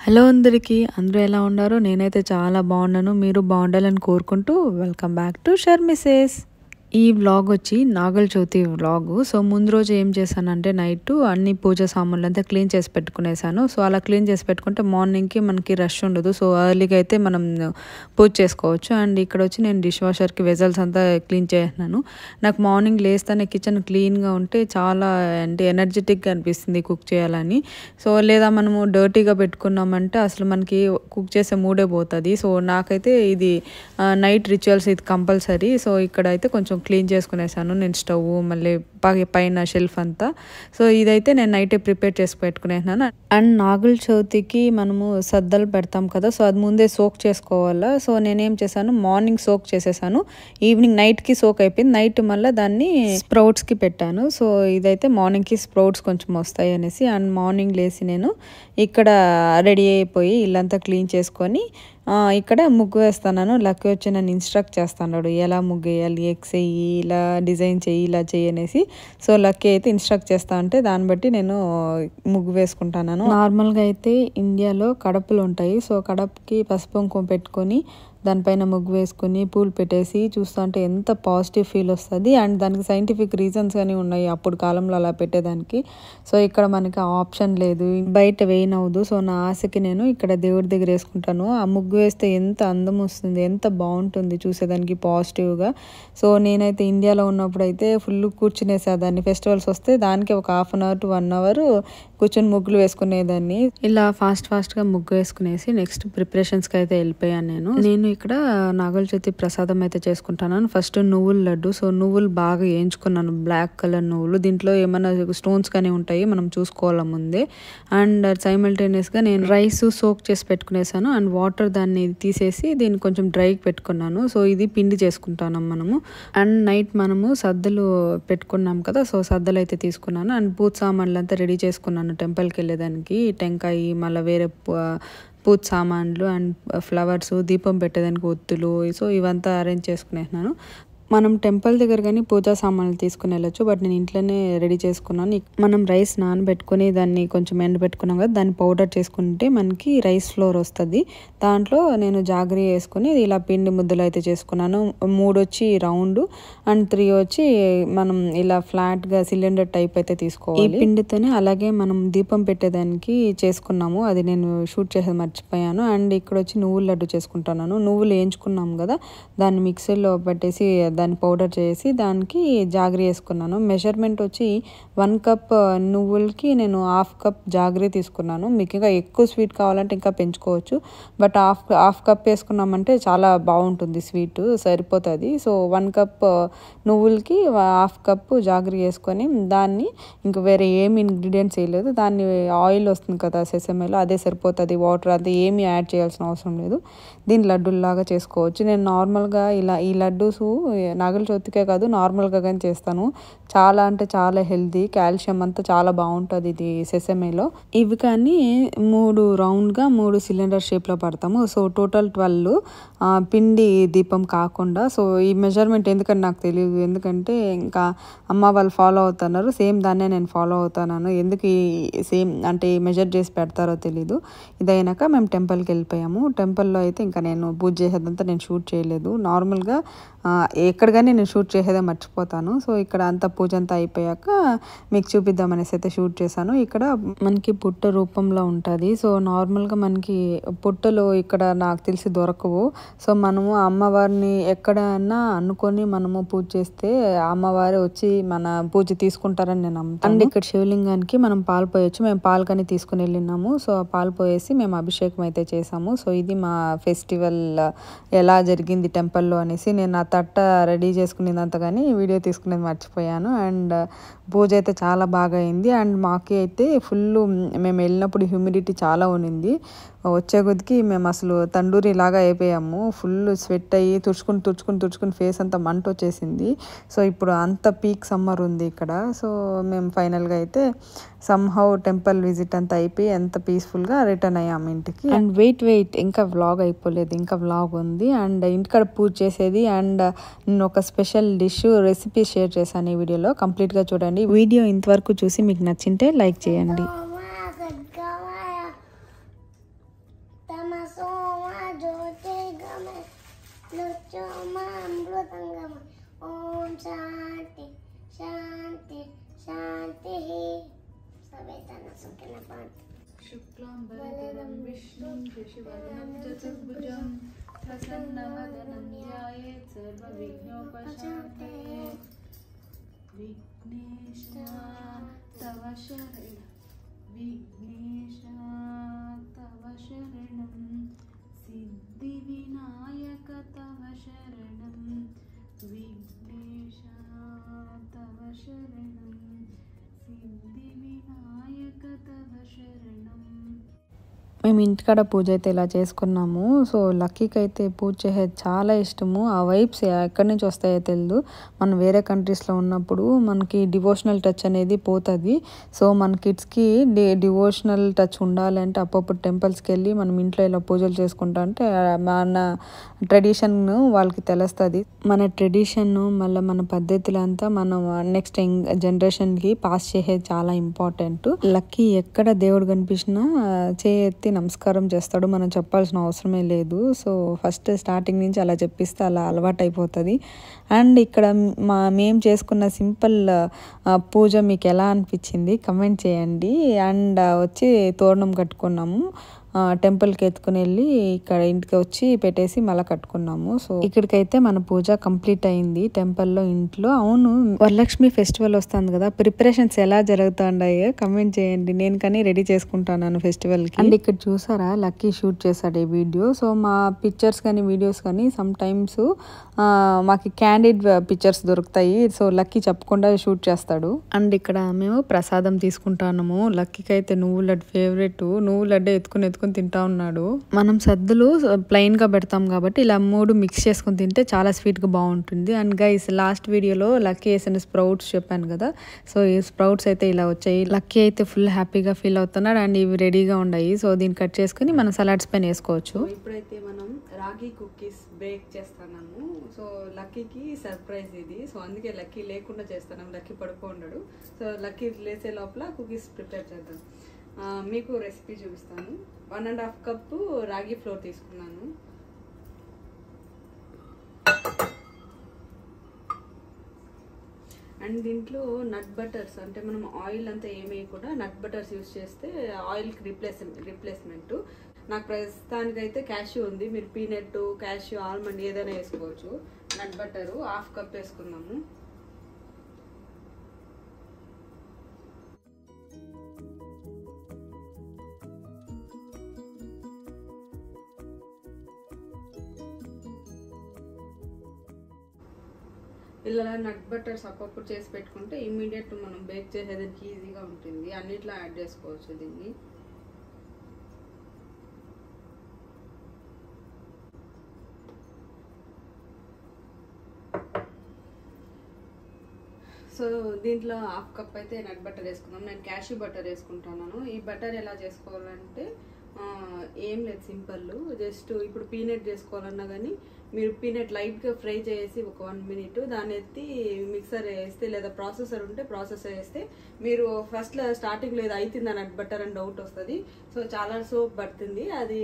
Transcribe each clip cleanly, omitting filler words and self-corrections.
Hello అందరికీ అందరూ ఎలా ఉన్నారు? నేనైతే చాలా బాగున్నాను. మీరు బాగుండాలని కోరుకుంటూ వెల్కమ్ బ్యాక్ టు షర్మిసేస్. ఈ వ్లాగ్ వచ్చి నాగల చవితి వ్లాగు. సో ముందు రోజు ఏం చేశానంటే నైట్ అన్ని పూజ సామాన్లు అంతా క్లీన్ చేసి పెట్టుకునేసాను. సో అలా క్లీన్ చేసి పెట్టుకుంటే మార్నింగ్కి మనకి రష్ ఉండదు. సో ఎర్లీగా అయితే మనం పూజ చేసుకోవచ్చు. అండ్ ఇక్కడ వచ్చి నేను డిష్ వాషర్కి వెజల్స్ అంతా క్లీన్ చేస్తున్నాను. నాకు మార్నింగ్ లేస్తానే కిచెన్ క్లీన్గా ఉంటే చాలా అంటే ఎనర్జెటిక్గా అనిపిస్తుంది కుక్ చేయాలని. సో లేదా మనము డర్టీగా పెట్టుకున్నామంటే అసలు మనకి కుక్ చేసే మూడే పోతుంది. సో నాకైతే ఇది నైట్ రిచువల్స్ ఇది కంపల్సరీ. సో ఇక్కడైతే కొంచెం క్లీన్ చేసుకునేసాను నేను స్టవ్ మళ్ళీ పైన షెల్ఫ్ అంతా. సో ఇదైతే నేను నైటే ప్రిపేర్ చేసి పెట్టుకునేసాను. అండ్ నాగుల చవితికి మనము సద్దలు పెడతాం కదా, సో అది ముందే సోక్ చేసుకోవాలా. సో నేనేం చేశాను, మార్నింగ్ సోక్ చేసేసాను, ఈవినింగ్ నైట్కి సోక్ అయిపోయింది. నైట్ మళ్ళీ దాన్ని స్ప్రౌట్స్కి పెట్టాను. సో ఇదైతే మార్నింగ్కి స్ప్రౌట్స్ కొంచెం వస్తాయి అనేసి. అండ్ మార్నింగ్ లేసి నేను ఇక్కడ రెడీ అయిపోయి ఇల్లంతా క్లీన్ చేసుకొని ఇక్కడ ముగ్గు వేస్తున్నాను. లక్కీ వచ్చి నన్ను ఇన్స్ట్రక్ట్ చేస్తున్నాడు ఎలా ముగ్గు వేయాలి, ఎక్స్ వేయి, ఇలా డిజైన్ చెయ్యి, ఇలా చెయ్యి అనేసి. సో లక్కీ అయితే ఇన్స్ట్రక్ట్ చేస్తా అంటే దాన్ని బట్టి నేను ముగ్గు వేసుకుంటాను. నార్మల్గా అయితే ఇండియాలో కడపలు ఉంటాయి. సో కడపకి పసుపు కుంకుమ పెట్టుకొని దానిపైన ముగ్గు వేసుకొని పూలు పెట్టేసి చూస్తూ అంటే ఎంత పాజిటివ్ ఫీల్ వస్తుంది. అండ్ దానికి సైంటిఫిక్ రీజన్స్ కానీ ఉన్నాయి అప్పుడు కాలంలో అలా పెట్టేదానికి. సో ఇక్కడ మనకి ఆప్షన్ లేదు, బయట వేయనవద్దు. సో నా ఆశకి నేను ఇక్కడ దేవుడి దగ్గర వేసుకుంటాను. ఆ ముగ్గు వేస్తే ఎంత అందం వస్తుంది, ఎంత బాగుంటుంది చూసేదానికి పాజిటివ్గా. సో నేనైతే ఇండియాలో ఉన్నప్పుడు అయితే ఫుల్ కూర్చునేసేదాన్ని. ఫెస్టివల్స్ వస్తే దానికి ఒక 1/2 అవర్ to 1 అవర్ కూర్చొని ముగ్గులు వేసుకునేదాన్ని. ఇలా ఫాస్ట్గా ముగ్గు వేసుకునేసి నెక్స్ట్ ప్రిపరేషన్స్కి అయితే వెళ్ళిపోయాను. నేను ఇక్కడ నాగల చవితి ప్రసాదం అయితే చేసుకుంటాను. ఫస్ట్ నువ్వుల లడ్డు. సో నువ్వులు బాగా వేయించుకున్నాను, బ్లాక్ కలర్ నువ్వులు. దీంట్లో ఏమైనా స్టోన్స్ కానీ ఉంటాయి, మనం చూసుకోవాలి ముందే. అండ్ సైమల్టేనియస్గా నేను రైస్ సోక్ చేసి పెట్టుకునేసాను. అండ్ వాటర్ దాన్ని తీసేసి దీన్ని కొంచెం డ్రైకి పెట్టుకున్నాను. సో ఇది పిండి చేసుకుంటాను మనము. అండ్ నైట్ మనము సద్దలు పెట్టుకున్నాం కదా, సో సద్దలు అయితే తీసుకున్నాను. అండ్ పూజ సామాన్లు అంతా రెడీ చేసుకున్నాను టెంపుల్కి వెళ్ళేదానికి. టెంకాయ, మళ్ళీ వేరే పూజ సామాన్లు అండ్ ఫ్లవర్స్, దీపం పెట్టేదానికి ఒత్తులు. సో ఇవంతా అరేంజ్ చేసుకునేసినాను. మనం టెంపుల్ దగ్గర కానీ పూజా సామాన్లు తీసుకుని వెళ్ళొచ్చు, బట్ నేను ఇంట్లోనే రెడీ చేసుకున్నాను. మనం రైస్ నానబెట్టుకుని దాన్ని కొంచెం ఎండబెట్టుకున్నాం కదా, దాన్ని పౌడర్ చేసుకుంటే మనకి రైస్ ఫ్లోర్ వస్తుంది. దాంట్లో నేను జాగరీ వేసుకుని ఇలా పిండి ముద్దలు అయితే చేసుకున్నాను. 3 వచ్చి రౌండ్ అండ్ 3 వచ్చి మనం ఇలా ఫ్లాట్గా సిలిండర్ టైప్ అయితే తీసుకోవాలి. ఈ పిండితోనే అలాగే మనం దీపం పెట్టేదానికి చేసుకున్నాము, అది నేను షూట్ చేసేది మర్చిపోయాను. అండ్ ఇక్కడ వచ్చి నువ్వుల లడ్డు చేసుకుంటున్నాను. నువ్వులు వేయించుకున్నాం కదా, దాన్ని మిక్సీలో పెట్టేసి దాన్ని పౌడర్ చేసి దానికి జాగరీ వేసుకున్నాను. మెజర్మెంట్ వచ్చి 1 కప్ నువ్వులకి నేను 1/2 కప్ జాగరీ తీసుకున్నాను. మీకు ఇంకా ఎక్కువ స్వీట్ కావాలంటే ఇంకా పెంచుకోవచ్చు, బట్ హాఫ్ కప్ వేసుకున్నామంటే చాలా బాగుంటుంది, స్వీట్ సరిపోతుంది. సో 1 కప్ నువ్వులకి 1/2 కప్ జాగరీ వేసుకొని దాన్ని ఇంకా వేరే ఏమి ఇంగ్రీడియంట్స్ వేయలేదు. దాన్ని ఆయిల్ వస్తుంది కదా సెసమేలో, అదే సరిపోతుంది. వాటర్ అంతా ఏమీ యాడ్ చేయాల్సిన అవసరం లేదు. దీన్ని లడ్డూలాగా చేసుకోవచ్చు. నేను నార్మల్గా ఇలా ఈ లడ్డూస్ నాగల చవితికే కాదు నార్మల్గా కానీ చేస్తాను. చాలా అంటే చాలా హెల్తీ, కాల్షియం అంతా చాలా బాగుంటుంది ఇది సెసమేలో. ఇవి కానీ 3 రౌండ్గా 3 సిలిండర్ షేప్లో పడతాము. సో టోటల్ 12 పిండి దీపం కాకుండా. సో ఈ మెజర్మెంట్ ఎందుకంటే నాకు తెలియదు, ఎందుకంటే ఇంకా అమ్మ వాళ్ళు ఫాలో అవుతున్నారు, సేమ్ దాన్నే నేను ఫాలో అవుతున్నాను. ఎందుకు సేమ్ అంటే మెజర్ చేసి పెడతారో తెలీదు. ఇదైనాక మేము టెంపుల్కి వెళ్ళిపోయాము. టెంపుల్లో అయితే ఇంకా నేను పూజ చేసేదంతా నేను షూట్ చేయలేదు. నార్మల్గా ఎక్కడ కానీ నేను షూట్ చేసేదే మర్చిపోతాను. సో ఇక్కడ అంతా పూజ అంతా అయిపోయాక మీకు చూపిద్దామనేసి అయితే షూట్ చేశాను. ఇక్కడ మనకి పుట్ట రూపంలో ఉంటుంది. సో నార్మల్గా మనకి పుట్టలు ఇక్కడ నాకు తెలిసి దొరకవు. సో మనము అమ్మవారిని ఎక్కడన్నా అనుకొని మనము పూజ చేస్తే అమ్మవారు వచ్చి మన పూజ తీసుకుంటారని నేను నమ్ముతాను. అండ్ ఇక్కడ శివలింగానికి మనం పాలు పోయొచ్చు. మేము పాలు కానీ తీసుకుని వెళ్ళినాము. సో ఆ పాలు పోయేసి మేము అభిషేకం అయితే చేసాము. సో ఇది మా ఫెస్టివల్ ఎలా జరిగింది టెంపుల్లో అనేసి. నేను ఆ తట్ట రెడీ చేసుకునేదంతా కానీ వీడియో తీసుకునేది మర్చిపోయాను. అండ్ పూజ అయితే చాలా బాగా అయింది. అండ్ మాకి అయితే ఫుల్ మేము వెళ్ళినప్పుడు హ్యూమిడిటీ చాలా ఉన్నింది. వచ్చే కొద్దికి మేము అసలు తండూరి లాగా అయిపోయాము. ఫుల్ స్వెట్ అయ్యి తుడుచుకుని ఫేస్ అంతా మంట వచ్చేసింది. సో ఇప్పుడు అంత పీక్ సమ్మర్ ఉంది ఇక్కడ. సో మేము ఫైనల్గా అయితే సమ్హౌ టెంపుల్ విజిట్ అంతా అయిపోయి ఎంత పీస్ఫుల్గా రిటర్న్ అయ్యాము ఇంటికి. అండ్ వెయిట్ ఇంకా వ్లాగ్ అయిపోలేదు, ఇంకా వ్లాగ్ ఉంది. అండ్ ఇంటికాడ పూజ చేసేది అండ్ నేను ఒక స్పెషల్ డిష్ రెసిపీ షేర్ చేశాను ఈ వీడియోలో. కంప్లీట్గా చూడండి. వీడియో ఇంతవరకు చూసి మీకు నచ్చింటే లైక్ చేయండి. సంగమ ఓం శాంతి శాంతి శాంతి సవేతన సుఖిన పాంతి शुक्लांबरधरं विष्णुं शशिवर्णं चतुर्भुजं प्रसन्नवदनं ध्यायेत् सर्वविघ्नोपशान्तये विघ्नेशा तव शरणं सिद्धिविनायक तव शरणं विघ्नेशा तव शरणं सिद्धिविनायक तव शरणं। మేము ఇంటికాడ పూజ అయితే ఇలా చేసుకున్నాము. సో లక్కీకి అయితే పూజ చేసేది చాలా ఇష్టము. ఆ వైబ్స్ ఎక్కడి నుంచి వస్తాయో తెలియదు. మనం వేరే కంట్రీస్లో ఉన్నప్పుడు మనకి డివోషనల్ టచ్ అనేది పోతుంది. సో మన కిడ్స్కి డివోషనల్ టచ్ ఉండాలంటే అప్పుడప్పుడు టెంపుల్స్కి వెళ్ళి మనం ఇంట్లో ఇలా పూజలు చేసుకుంటా అంటే మన ట్రెడిషన్ వాళ్ళకి తెలుస్తుంది. మన ట్రెడిషన్ మళ్ళీ మన పద్ధతులంతా మనం నెక్స్ట్ జనరేషన్కి పాస్ చేసేది చాలా ఇంపార్టెంట్. లక్కీ ఎక్కడ దేవుడు కనిపించినా చేయెత్తి నమస్కారం చేస్తాడు. మనం చెప్పాల్సిన అవసరమే లేదు. సో ఫస్ట్ స్టార్టింగ్ నుంచి అలా చెప్పిస్తే అలా అలవాటు అయిపోతుంది. అండ్ ఇక్కడ మేము చేసుకున్న సింపుల్ పూజ మీకు ఎలా అనిపించింది కమెంట్ చేయండి. అండ్ వచ్చి తోరణం కట్టుకున్నాము. టెంపుల్కి ఎత్తుకుని వెళ్ళి ఇక్కడ ఇంటికి వచ్చి పెట్టేసి మళ్ళీ కట్టుకున్నాము. సో ఇక్కడికైతే మన పూజ కంప్లీట్ అయింది టెంపుల్లో, ఇంట్లో. అవును, వరలక్ష్మి ఫెస్టివల్ వస్తుంది కదా, ప్రిపరేషన్స్ ఎలా జరుగుతున్నాయో కమెంట్ చేయండి. నేను కానీ రెడీ చేసుకుంటాను ఫెస్టివల్కి. అండ్ ఇక్కడ చూసారా లక్కీ షూట్ చేశాడు ఈ వీడియో. సో మా పిక్చర్స్ కానీ వీడియోస్ కానీ సమ్ టైమ్స్ మాకు క్యాండిడ్ పిక్చర్స్ దొరుకుతాయి. సో లక్కీ చెప్పకుండా షూట్ చేస్తాడు. అండ్ ఇక్కడ మేము ప్రసాదం తీసుకుంటాము. లక్కీకి అయితే నువ్వు లడ్డు ఫేవరెట్. నువ్వు లడ్డు ఎత్తుకుని తింటా ఉన్నాడు. మనం సద్దులు ప్లెయిన్ గా పెడతాం కాబట్టి ఇలా 3 మిక్స్ చేసుకుని తింటే చాలా స్వీట్ గా బాగుంటుంది. అండ్ గైస్ లాస్ట్ వీడియోలో లక్కీ వేసిన స్ప్రౌట్స్ చెప్పాను కదా, సో ఈ స్ప్రౌట్స్ అయితే ఇలా వచ్చాయి. లక్కీ అయితే ఫుల్ హ్యాపీగా ఫీల్ అవుతున్నాడు. అండ్ ఇవి రెడీగా ఉన్నాయి. సో దీన్ని కట్ చేసుకుని మనం సలాడ్స్ పైన వేసుకోవచ్చు. ఇప్పుడైతే మనం రాగి కుకీస్ బేక్ చేస్తున్నాము. సో లక్కీకి సర్ప్రైజ్ ఇది. సో అందుకే లక్కీ లేకుండా చేస్తున్నాం. లక్కీ పడుకోండాడు. సో లక్కీ లేసే లోపల కుకీస్ ప్రిపేర్ చేద్దాం. మీకు రెసిపీ చూపిస్తాను. 1.5 కప్పు రాగి ఫ్లోర్ తీసుకున్నాను. అండ్ దీంట్లో నట్ బటర్స్, అంటే మనం ఆయిల్ అంతా ఏమీ కూడా నట్ బటర్స్ యూస్ చేస్తే ఆయిల్కి రిప్లేస్మెంట్. నాకు ప్రస్తుతానికైతే క్యాష్యూ ఉంది. మీరు పీనట్, క్యాష్యూ, ఆల్మండ్ ఏదైనా వేసుకోవచ్చు. నట్ బటరు 1/2 కప్ వేసుకున్నాము. ఇలా నట్ బటర్స్ అప్పుడప్పుడు చేసి పెట్టుకుంటే ఇమ్మీడియట్ మనం బేక్ చేసేదానికి ఈజీగా ఉంటుంది. అన్నిట్లో యాడ్ చేసుకోవచ్చు దీన్ని. సో దీంట్లో 1/2 కప్ అయితే నట్ బటర్ వేసుకున్నాం. నేను క్యాష్యూ బటర్ వేసుకుంటున్నాను. ఈ బటర్ ఎలా చేసుకోవాలంటే ఏం లేదు, సింపుల్. జస్ట్ ఇప్పుడు పీనట్ చేసుకోవాలన్నా కానీ మీరు పీనట్ లైట్గా ఫ్రై చేసి ఒక 1 మినిట్ దాన్ని ఎత్తి మిక్సర్ వేస్తే, లేదా ప్రాసెసర్ ఉంటే ప్రాసెసర్ వేస్తే మీరు ఫస్ట్లో స్టార్టింగ్లో ఇది అవుతుంది నట్ బటర్ అని డౌట్ వస్తుంది. సో చాలా సోప్ పడుతుంది. అది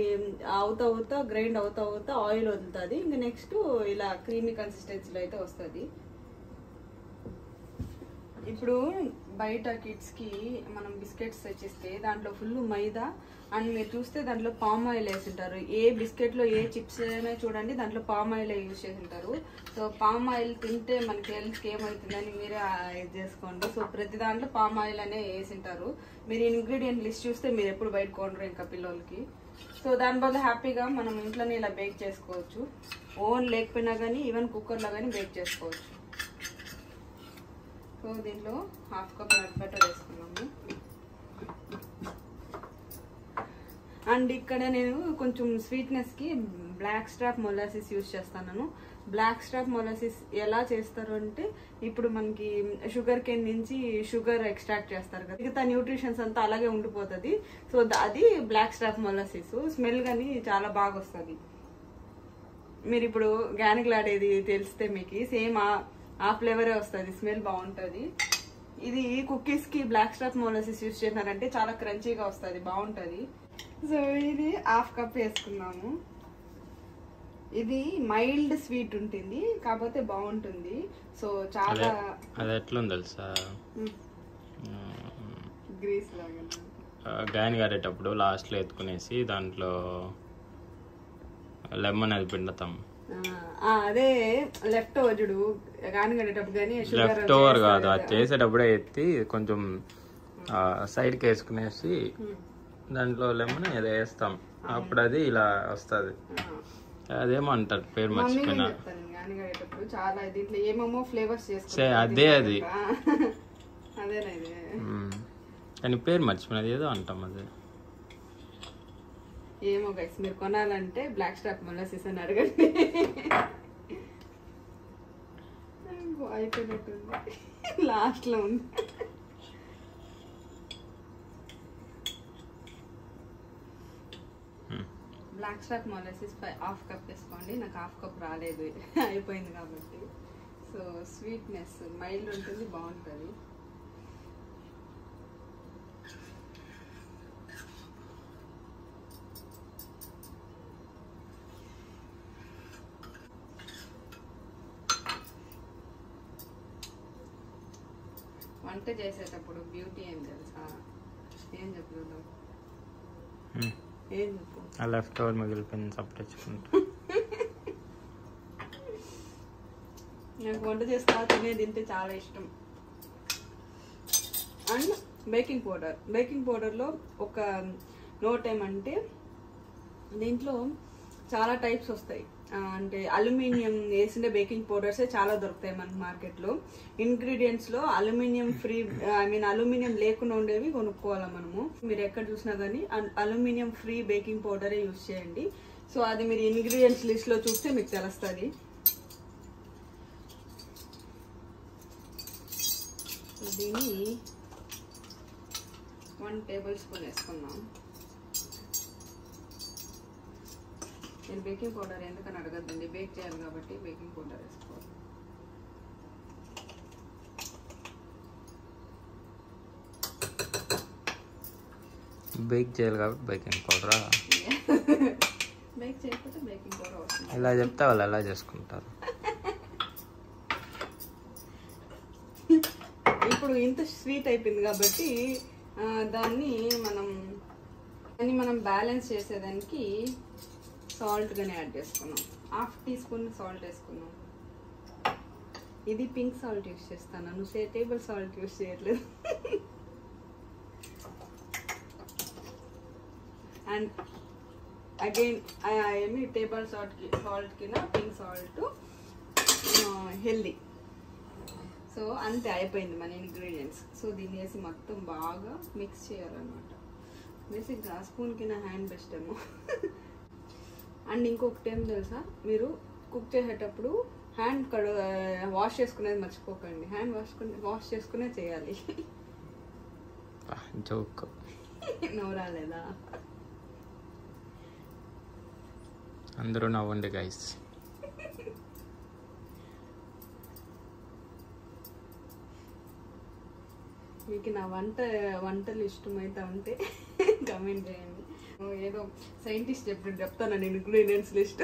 అవుతా గ్రైండ్ అవుతా ఆయిల్ వదులుతుంది. ఇంకా నెక్స్ట్ ఇలా క్రీమీ కన్సిస్టెన్సీలో అయితే వస్తుంది. ఇప్పుడు బయట కిడ్స్కి మనం బిస్కెట్స్ తెచ్చిస్తే దాంట్లో ఫుల్ మైదా, అండ్ మీరు చూస్తే దాంట్లో పామ్ ఆయిల్ వేసింటారు. ఏ బిస్కెట్లో ఏ చిప్స్ అయినా చూడండి దాంట్లో పామ్ ఆయిల్ యూజ్ చేసింటారు. సో పామ్ ఆయిల్ తింటే మనకి హెల్త్కి ఏమవుతుందని మీరే ఇది చేసుకోండి. సో ప్రతి దాంట్లో పామ్ ఆయిల్ అనే వేసింటారు. మీరు ఇంగ్రీడియంట్ లిస్ట్ చూస్తే మీరు ఎప్పుడు బయట కొనరు ఇంకా పిల్లలకి. సో దాని బదులు హ్యాపీగా మనం ఇంట్లోనే ఇలా బేక్ చేసుకోవచ్చు. ఓవెన్ లేకపోయినా కానీ ఈవెన్ కుక్కర్లో కానీ బేక్ చేసుకోవచ్చు. సో దీంట్లో 1/2 కప్ నట్ బటర్ వేసుకున్నాము. అండ్ ఇక్కడ నేను కొంచెం స్వీట్నెస్కి బ్లాక్ స్ట్రాప్ మొలాసిస్ యూజ్ చేస్తాను. బ్లాక్ స్ట్రాప్ మొలాసిస్ ఎలా చేస్తారు అంటే, ఇప్పుడు మనకి షుగర్ కేన్ నుంచి షుగర్ ఎక్స్ట్రాక్ట్ చేస్తారు కదా, మిగతా న్యూట్రిషన్స్ అంతా అలాగే ఉండిపోతుంది. సో అది బ్లాక్ స్ట్రాప్ మొలాసిస్. స్మెల్ కానీ చాలా బాగా వస్తుంది. మీరు ఇప్పుడు గ్యానిగ్లాడేది తెలిస్తే మీకు సేమ్ ఆ ఫ్లేవరే వస్తుంది. స్మెల్ బాగుంటుంది. ఇది కుకీస్కి బ్లాక్ స్ట్రాప్ మొలాసిస్ యూజ్ చేసినారంటే చాలా క్రంచీగా వస్తుంది, బాగుంటుంది. సో ఇది 1/2 కప్ వేసుకున్నాము. ఇది మైల్డ్ స్వీట్ ఉంటుంది కాకపోతే బాగుంటుంది. సో చాలా అది ఎట్లుంది తెలుసా, గ్రీస్ లాగా గాయని గారేటప్పుడు లాస్ట్లో ఎత్తుకునేసి దాంట్లో లెమన్ అది పిండుతాం. అదే లెఫ్ట్ ఓవర్ చూడు గాని గడేటప్పుడు కానీ లెఫ్ట్ ఓవర్ కాదు, అది చేసేటప్పుడే ఎత్తి కొంచెం సైడ్కి వేసుకునేసి దాంట్లో లెమన్ ఏదో వేస్తాం, అప్పుడు అది ఇలా వస్తుంది. అదేమో అంటారు పేరు మర్చిపోయినా. గాని గడేటప్పుడు చాలా దీంట్లో ఏమేమో ఫ్లేవర్స్ అదే అది అదేనా ఇది, కానీ పేరు మర్చిపోయినది ఏదో అంటాం. అది ఏమో గైస్, మీరు కొనాలంటే బ్లాక్ స్టాప్ మొలాసిస్ అని అడగండి. అయిపోయినట్టుంది, లాస్ట్ లో ఉంది. బ్లాక్ స్టాప్ మొలాసిస్ 1/2 కప్ వేసుకోండి. నాకు 1/2 కప్ రాలేదు, అయిపోయింది కాబట్టి. సో స్వీట్నెస్ మైల్డ్ ఉంటుంది, బాగుంటుంది. వంట చేసేటప్పుడు బ్యూటీ ఏం తెలుసా, ఏం చెప్తున్నావు, ఏం చెప్పు. ఆ లెఫ్ట్ ఓవర్ మిగిలిపోయింది సపరేట్. నాకు వంట చేస్తా తినేది తింటే చాలా ఇష్టం. అండ్ బేకింగ్ పౌడర్లో ఒక నోట్ ఏమంటే దీంట్లో చాలా టైప్స్ వస్తాయి. అంటే అల్యూమినియం వేసిన బేకింగ్ పౌడర్సే చాలా దొరుకుతాయి మనకి మార్కెట్లో. ఇంగ్రీడియంట్స్లో అల్యూమినియం ఫ్రీ, అల్యూమినియం లేకుండా ఉండేవి కొనుక్కోవాలి మనము. మీరు ఎక్కడ చూసినా కానీ అల్యూమినియం ఫ్రీ బేకింగ్ పౌడరే యూజ్ చేయండి. సో అది మీరు ఇంగ్రీడియంట్స్ లిస్ట్లో చూస్తే మీకు తెలుస్తుంది. దీన్ని 1 టేబుల్ స్పూన్ వేసుకున్నాం. నేను బేకింగ్ పౌడర్ ఎందుకని అడగద్దండి, బేక్ చేయాలి కాబట్టి బేకింగ్ పౌడర్ వేసుకోవాలి. బేక్ చేయాలి కాబట్టి బేకింగ్ పౌడరా? బేక్ చేయకపోతే బేకింగ్ పౌడర్ వస్తుంది. ఇలా చెప్తే వాళ్ళు ఎలా చేసుకుంటారు. ఇప్పుడు ఇంత స్వీట్ అయిపోయింది కాబట్టి దాన్ని మనం బ్యాలెన్స్ చేసేదానికి సాల్ట్ గానే యాడ్ చేసుకున్నాం. 1/2 టీ స్పూన్ సాల్ట్ వేసుకున్నాం. ఇది పింక్ సాల్ట్ యూస్ చేస్తాను, నువ్వు టేబుల్ సాల్ట్ యూస్ చేయట్లేదు. అండ్ అగైన్ ఏమి టేబుల్ సాల్ట్ కింద పింక్ సాల్ట్ హెల్దీ. సో అంతే అయిపోయింది మన ఇంగ్రీడియంట్స్. సో దీన్ని వేసి మొత్తం బాగా మిక్స్ చేయాలన్నమాట. బేసిక్గా స్పూన్ కింద హ్యాండ్ బెస్ట్ ఏమో. అండ్ ఇంకొకటి ఏం తెలుసా, మీరు కుక్ చేసేటప్పుడు హ్యాండ్ వాష్ చేసుకునేది మర్చిపోకండి. హ్యాండ్ వాష్ చేసుకునే చేయాలి. జోక్. నవ్వు రాలేదా? అందరూ నవ్వండి గైస్. మీకు నా వంటలు ఇష్టమైతే ఉంటే కమెంట్ చేయండి. ఏదో సైంటిస్ట్ చెప్తాను నేను ingredients list.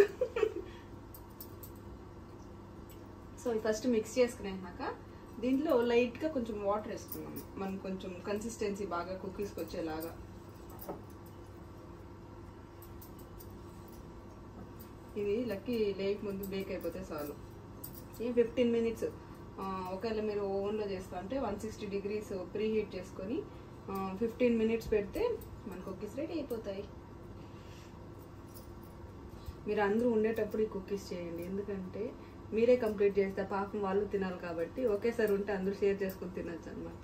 So first mix చేసుకున్నాక దీంట్లో లైట్గా కొంచెం వాటర్ వేసుకున్నాం, మనం కొంచెం కన్సిస్టెన్సీ బాగా కుకీస్కి వచ్చేలాగా. ఇది లక్కీ లేట్ ముందు బేక్ అయిపోతే చాలు. ఈ 15 మినిట్స్ ఒకవేళ మీరు ఓవెన్లో చేస్తా అంటే 160 degrees ప్రీ హీట్ చేసుకొని 15 మినిట్స్ పెడితే మన కుకీస్ రెడీ అయిపోతాయి. మీరు అందరూ ఉండేటప్పుడు ఈ కుకీస్ చేయండి, ఎందుకంటే మీరే కంప్లీట్ చేస్తే పాపం వాళ్ళు తినాలి కాబట్టి ఒకేసారి ఉంటే అందరూ షేర్ చేసుకుని తినచ్చు అనమాట.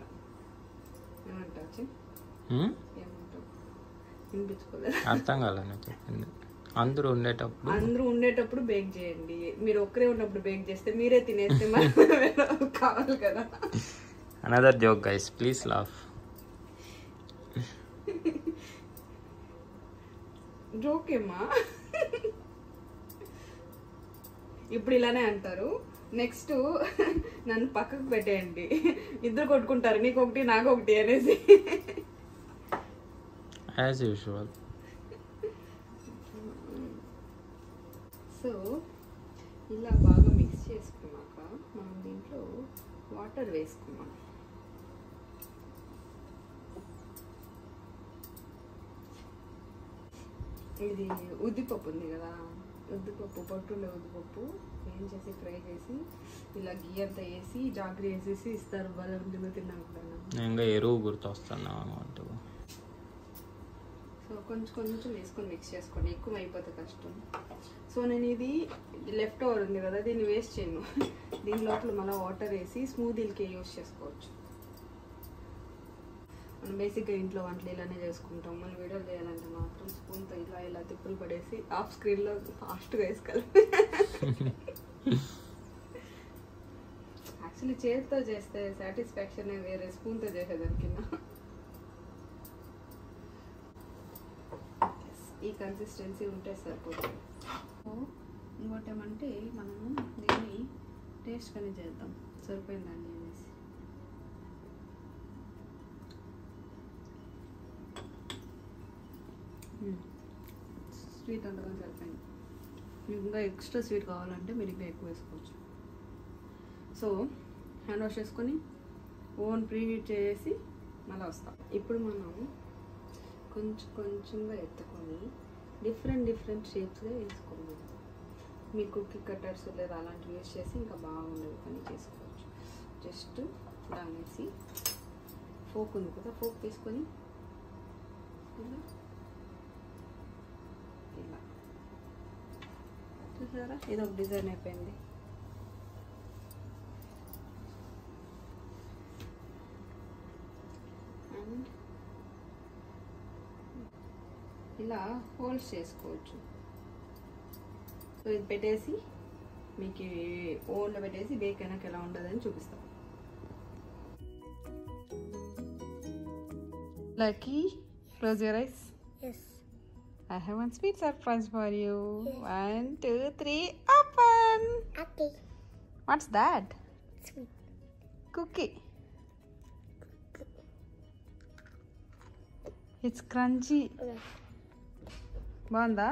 ఏమంటావు? ఏమంటావు? వినిపించుకోలేదు, అర్థం కాలేదు చెప్పింది. అందరూ ఉండేటప్పుడు బేక్ చేయండి. మీరు ఒక్కరే ఉన్నప్పుడు బేక్ చేస్తే మీరే తినేస్తే కావాలి కదా. Another joke guys, please laugh. జోకేమా? ఇప్పుడు ఇలానే అంటారు. నెక్స్ట్ నన్ను పక్కకు పెట్టేయండి, ఇద్దరు కొట్టుకుంటారు, నీకు ఒకటి నాకు ఒకటి అనేసి. As usual. సో ఇలా బాగా మిక్స్ చేసుకున్నాక మనం దీంట్లో వాటర్ వేసుకున్నాం. ఇది ఉద్దిపప్పు ఉంది కదా, ఉద్దిపప్పు పొట్టులో ఉద్దిపప్పు ఏం చేసి ఫ్రై చేసి ఇలా గీ అంతా వేసి జాగ్రీ వేసేసి ఇస్తారు. వాళ్ళ తిన్నాను కూడా ఇంకా ఎరువు గుర్తొస్తున్నా అంటూ. సో కొంచెం కొంచెం వేసుకొని మిక్స్ చేసుకోండి, ఎక్కువ అయిపోతే కష్టం. సో నేను ఇది లెఫ్ట్ ఓవర్ ఉంది కదా, దీన్ని వేస్ట్ చేయను. దీని లోపల మళ్ళీ వాటర్ వేసి స్మూదీలకి యూస్ చేసుకోవచ్చు. మనం బేసిక్గా ఇంట్లో వంటలు ఇలానే చేసుకుంటాం. మనం వీడియోలు చేయాలంటే మాత్రం స్పూన్తో ఇలా ఇలా తిప్పులు పడేసి ఆఫ్ స్క్రీన్లో ఫాస్ట్గా వేసుకోవాలి. యాక్చువల్లీ చేతితో చేస్తే సాటిస్ఫాక్షన్ వేరే, స్పూన్తో చేసేదానికన్నా. ఈ కన్సిస్టెన్సీ ఉంటే సరిపోతుంది. ఇంకోటి ఏమంటే మనము దీన్ని టేస్ట్ కానీ చేద్దాం సరిపోయిందండి అనేసి. స్వీట్ అంతగా సరిపోయింది. మీకు ఇంకా ఎక్స్ట్రా స్వీట్ కావాలంటే మీరు ఇంకా ఎక్కువ వేసుకోవచ్చు. సో హ్యాండ్ వాష్ చేసుకొని ఓవెన్ ప్రీహీట్ చేసి మళ్ళీ వస్తాం. ఇప్పుడు మనం కొంచెం కొంచెంగా ఎత్తుకొని డిఫరెంట్ షేప్స్గా వేసుకున్నాం. మీ కుక్కీ కట్టర్స్ లేదా అలాంటివి యూస్ చేసి ఇంకా బాగుండేది పని చేసుకోవచ్చు. జస్ట్ ఇలా అనేసి ఫోక్ ఉంది కదా, ఫోక్ తీసుకొని ఇలా ఇలా చూసారా, ఇది ఒక డిజైన్ అయిపోయింది. అండ్ ఇలా హోల్డ్స్ చేసుకోవచ్చు. సో ఇది పెట్టేసి మీకు ఓవెన్లో పెట్టేసి బేక్ అయినాక ఎలా ఉంటుందని చూపిస్తాం. Lucky, close your eyes. Yes. I have one sweet surprise for you. 1, 2, 3, open. Okay. What's that? Sweet. Cookie. It's crunchy. Yes. బాగుందా?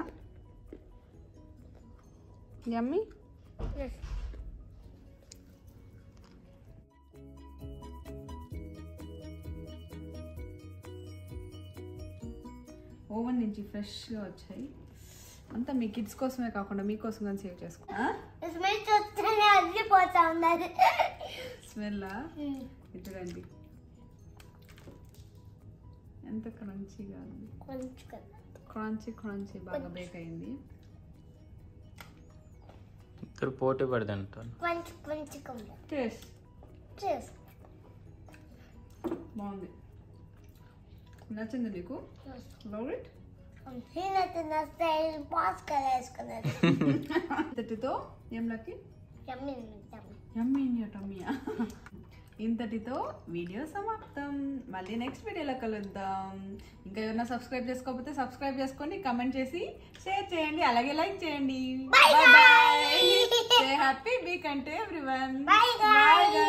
యమ్మీ? Yes. ఓవెన్ నుంచి ఫ్రెష్గా వచ్చాయి. అంతా మీ కిడ్స్ కోసమే కాకుండా మీకోసం కానీ సేవ్ చేసుకో. స్మెల్ చూస్తేనే అదిరిపోతా ఉన్నది. స్మెల్లా? ఇటురండి, ఎంత క్రంచీగా ఉంది. క్రాంచీ బాగా బేక్ అయింది. ఇద్దరు పోటీ పడదంటాను. టేస్ట్ బాగుంది. నచ్చింది మీకు? Love it. ఇంతటితో ఏం లక్కీ? యమ్మీ ఇన్ యువర్ టమ్మీయా? ఇంతటితో వీడియో సమాప్తం. మళ్ళీ నెక్స్ట్ వీడియోలో కలుద్దాం. ఇంకా ఎవరైనా సబ్స్క్రైబ్ చేసుకోకపోతే సబ్స్క్రైబ్ చేసుకోండి, కమెంట్ చేసి షేర్ చేయండి, అలాగే లైక్ చేయండి. Bye bye. Stay happy, be content everyone. Bye guys.